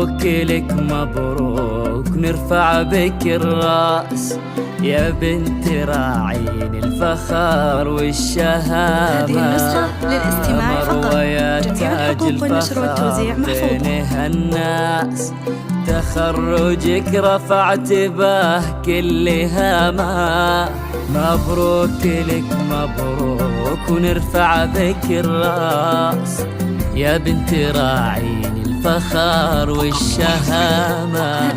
مبروك لك مبروك، نرفع بك الراس يا بنت راعين الفخر والشهامة. هذه النسخة للاستماع فقط. جميع الحقوق والنشر والتوزيع محفوظة. بينها الناس تخرجك رفعت به كل هامة. مبروك لك مبروك، ونرفع بك الراس يا بنت راعين الفخر والشهامة.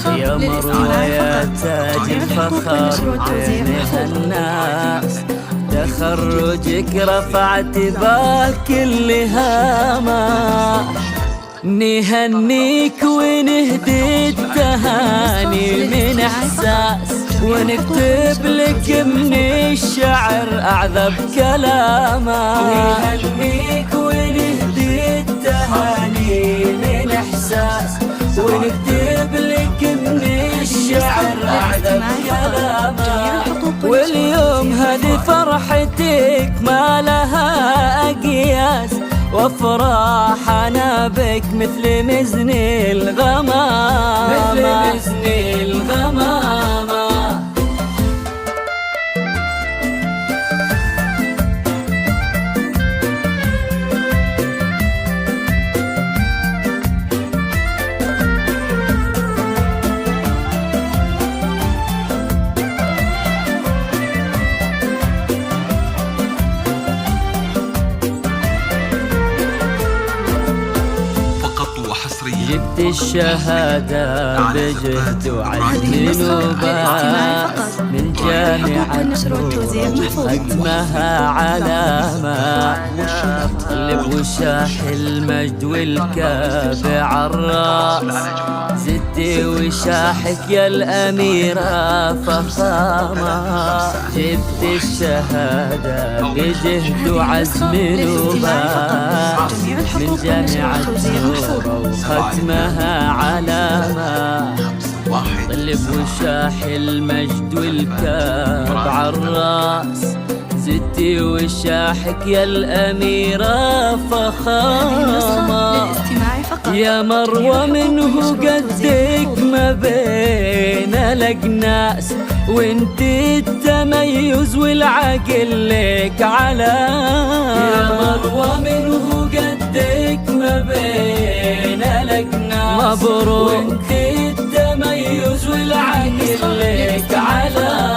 يا مروة يا تاج الفخر بينها الناس تخرجك رفعت بال كل هامة. نهنيك ونهدي التهاني من احساس، ونكتب لك من الشعر اعذب كلامه. نهنيك ونهدي التهاني من احساس، ونكتب لك من الشعر اعذب كلامه. واليوم هذه فرحتك ما لها اقياس، وافراح انا بك مثل مزن الغمامة، مثل مزن الغمامة. جبت الشهادة بجهد وعزم وباس من جامعة حجمها علامة. قلب وشاح المجد والكابع الراس، زدتي وشاحك يا الأميرة فخامة. جبت الشهادة بجهد وعزم وباس من جامعة ختمها علامة. قلب وشاح المجد والكابع الراس، زدتي وشاحك يا الأميرة فخامة. يا مروة منه قدك ما بين الأجناس، وانت التميز والعقل لك علامة. يا مروة منه قدك ما بين الأجناس، مبروك وانت التميز والعقل لك علامة.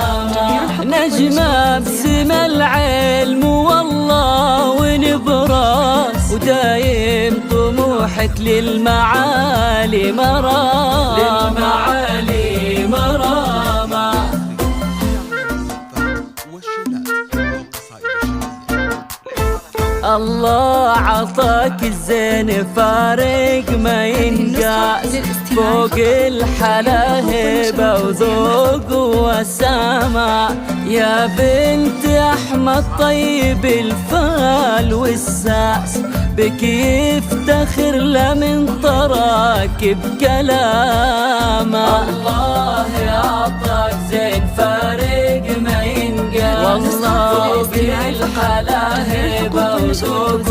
نجمة بسم العلم والله ونبراس، ودايم طموحك للمعالي مرام، للمعالي مرامة. الله عطاك الزين فارق ما ينقاس، فوق الحلا هبة وذوق وسامة. يا بنت أحمد طيب الفال والساس، بك يفتخر لمن طراك بكلامه. الله عطاك زين فارق ما ينقاس، والله بالحلا هبة وذوق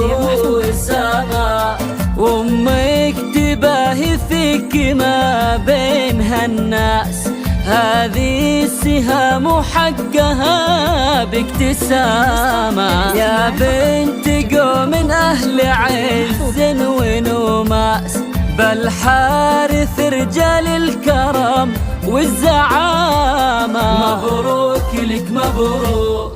وسامة. وامك تباهي فيك ما بينها الناس، هذه السهام حقها باكتسامة. يا بنت قوم أهل عز ونوماس، بل حارث رجال الكرم والزعامة. مبروك لك مبروك،